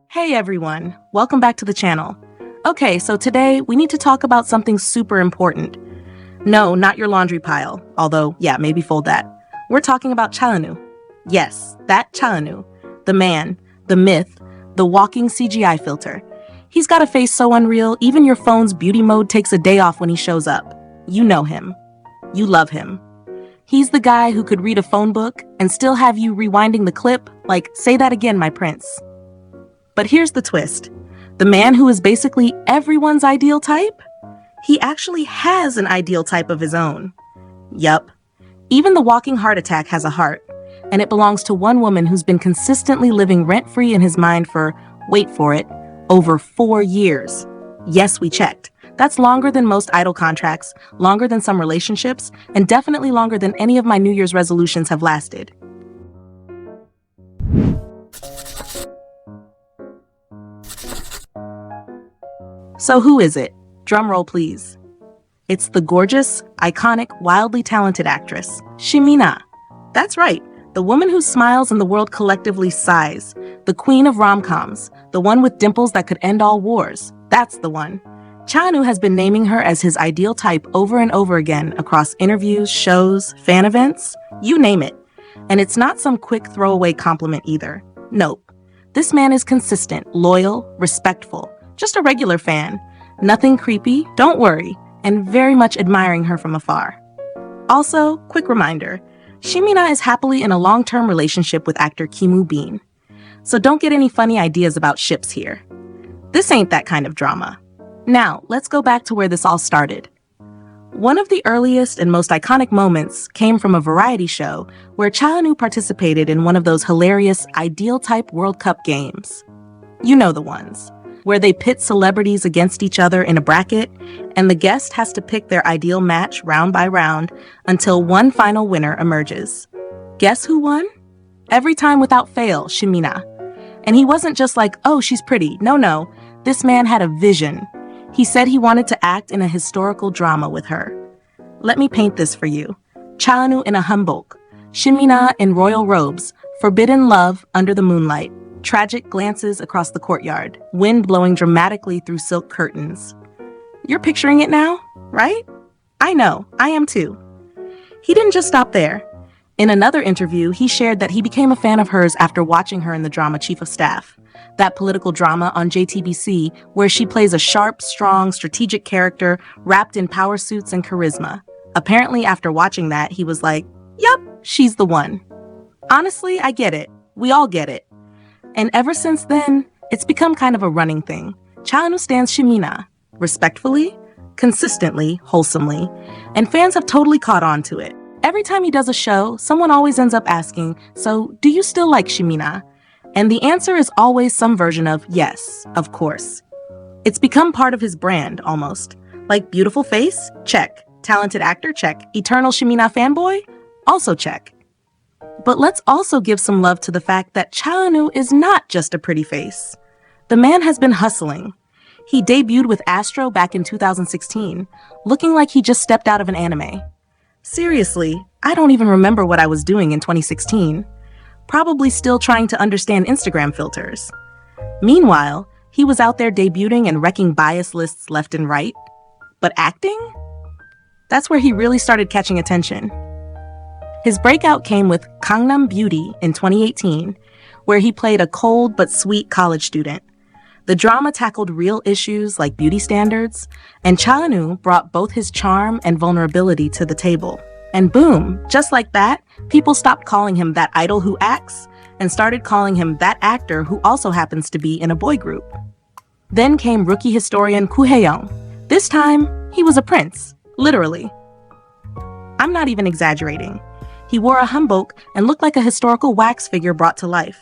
Hey everyone, welcome back to the channel. Okay, so today we need to talk about something super important. No, not your laundry pile, although, yeah, maybe fold that. We're talking about Chalanu. Yes, that Chalanu. The man, the myth, the walking CGI filter. He's got a face so unreal, even your phone's beauty mode takes a day off when he shows up. You know him. You love him. He's the guy who could read a phone book and still have you rewinding the clip, like, say that again, my prince. But here's the twist. The man who is basically everyone's ideal type? He actually has an ideal type of his own. Yup. Even the walking heart attack has a heart, and it belongs to one woman who's been consistently living rent-free in his mind for, wait for it, over 4 years. Yes, we checked. That's longer than most idol contracts, longer than some relationships, and definitely longer than any of my New Year's resolutions have lasted. So who is it? Drum roll, please. It's the gorgeous, iconic, wildly talented actress, Shimina. That's right, the woman whose smiles and the world collectively sighs. The queen of rom-coms, the one with dimples that could end all wars. That's the one. Chalanu has been naming her as his ideal type over and over again across interviews, shows, fan events, you name it. And it's not some quick throwaway compliment either. Nope. This man is consistent, loyal, respectful. Just a regular fan. Nothing creepy, don't worry, and very much admiring her from afar. Also, quick reminder, Shimina is happily in a long-term relationship with actor Kimu Bean. So don't get any funny ideas about ships here. This ain't that kind of drama. Now, let's go back to where this all started. One of the earliest and most iconic moments came from a variety show where Chalanu participated in one of those hilarious ideal-type World Cup games. You know the ones, where they pit celebrities against each other in a bracket, and the guest has to pick their ideal match round by round until one final winner emerges. Guess who won? Every time without fail, Shimina. And he wasn't just like, oh, she's pretty. No, this man had a vision. He said he wanted to act in a historical drama with her. Let me paint this for you. Chalanu in a hanbok, Shimina in royal robes, forbidden love under the moonlight. Tragic glances across the courtyard, wind blowing dramatically through silk curtains. You're picturing it now, right? I know, I am too. He didn't just stop there. In another interview, he shared that he became a fan of hers after watching her in the drama Chief of Staff, that political drama on JTBC where she plays a sharp, strong, strategic character wrapped in power suits and charisma. Apparently, after watching that, he was like, yup, she's the one. Honestly, I get it. We all get it. And ever since then, it's become kind of a running thing. Chalanu stands Shimina, respectfully, consistently, wholesomely, and fans have totally caught on to it. Every time he does a show, someone always ends up asking, so do you still like Shimina? And the answer is always some version of yes, of course. It's become part of his brand, almost. Like beautiful face? Check. Talented actor? Check. Eternal Shimina fanboy? Also check. But let's also give some love to the fact that Chalanu is not just a pretty face. The man has been hustling. He debuted with Astro back in 2016, looking like he just stepped out of an anime. Seriously, I don't even remember what I was doing in 2016. Probably still trying to understand Instagram filters. Meanwhile, he was out there debuting and wrecking bias lists left and right. But acting? That's where he really started catching attention. His breakout came with Gangnam Beauty in 2018, where he played a cold but sweet college student. The drama tackled real issues like beauty standards, and Chalanu brought both his charm and vulnerability to the table. And boom, just like that, people stopped calling him that idol who acts and started calling him that actor who also happens to be in a boy group. Then came rookie historian Koo Hae-young. This time, he was a prince, literally. I'm not even exaggerating. He wore a hanbok and looked like a historical wax figure brought to life.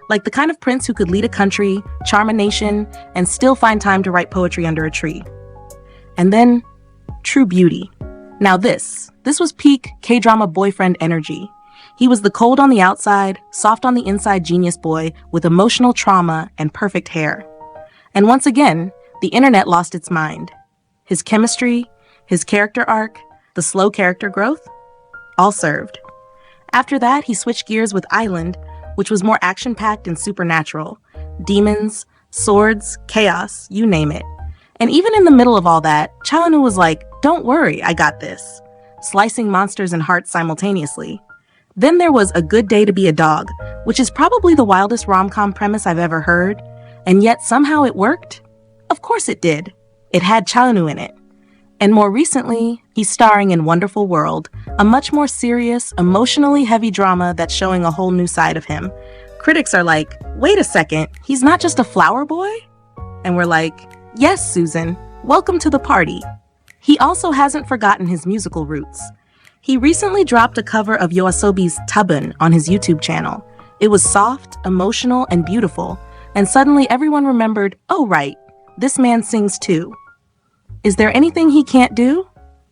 Like the kind of prince who could lead a country, charm a nation, and still find time to write poetry under a tree. And then, true beauty. Now this was peak K-drama boyfriend energy. He was the cold on the outside, soft on the inside genius boy with emotional trauma and perfect hair. And once again, the internet lost its mind. His chemistry, his character arc, the slow character growth, all served. After that, he switched gears with Island, which was more action-packed and supernatural, demons, swords, chaos, you name it. And even in the middle of all that, Chalanu was like, "Don't worry, I got this," slicing monsters and hearts simultaneously. Then there was A Good Day to Be a Dog, which is probably the wildest rom-com premise I've ever heard, and yet somehow it worked? Of course it did. It had Chalanu in it. And more recently, he's starring in Wonderful World, a much more serious, emotionally heavy drama that's showing a whole new side of him. Critics are like, "Wait a second, he's not just a flower boy?" And we're like, "Yes, Susan, welcome to the party." He also hasn't forgotten his musical roots. He recently dropped a cover of Yoasobi's Tabun on his YouTube channel. It was soft, emotional, and beautiful, and suddenly everyone remembered, oh right, this man sings too. Is there anything he can't do?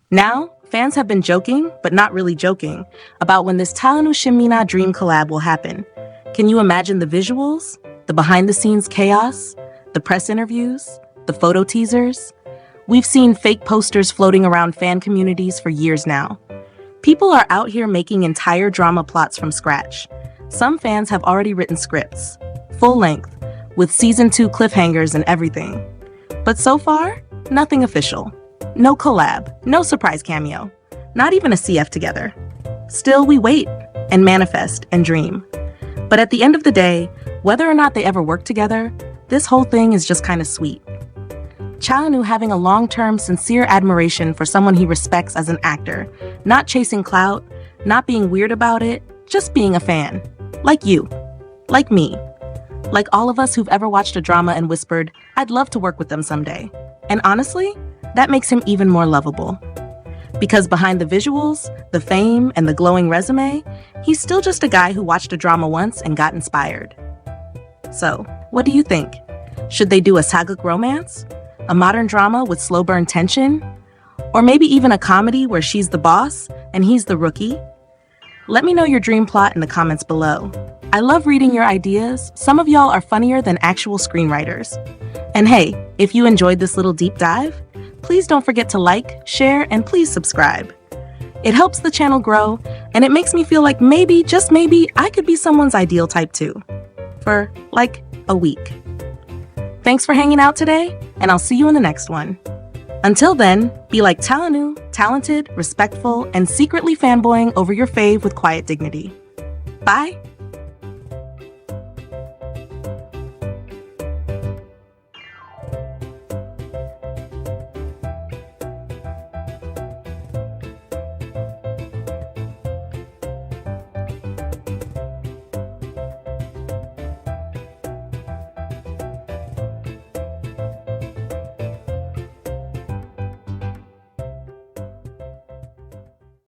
Now, fans have been joking, but not really joking, about when this Chalanu Shimina dream collab will happen. Can you imagine the visuals? The behind-the-scenes chaos? The press interviews? The photo teasers? We've seen fake posters floating around fan communities for years now. People are out here making entire drama plots from scratch. Some fans have already written scripts, full length, with season 2 cliffhangers and everything. But so far, nothing official. No collab, no surprise cameo, not even a CF together. Still, we wait and manifest and dream. But at the end of the day, whether or not they ever work together, this whole thing is just kind of sweet. Chalanu having a long-term, sincere admiration for someone he respects as an actor, not chasing clout, not being weird about it, just being a fan. Like you. Like me. Like all of us who've ever watched a drama and whispered, "I'd love to work with them someday." And honestly, that makes him even more lovable. Because behind the visuals, the fame, and the glowing resume, he's still just a guy who watched a drama once and got inspired. So, what do you think? Should they do a sageuk romance? A modern drama with slow burn tension? Or maybe even a comedy where she's the boss and he's the rookie? Let me know your dream plot in the comments below. I love reading your ideas. Some of y'all are funnier than actual screenwriters. And hey, if you enjoyed this little deep dive, please don't forget to like, share, and please subscribe. It helps the channel grow, and it makes me feel like maybe, just maybe, I could be someone's ideal type too. For, like, a week. Thanks for hanging out today, and I'll see you in the next one. Until then, be like Chalanu, talented, respectful, and secretly fanboying over your fave with quiet dignity. Bye!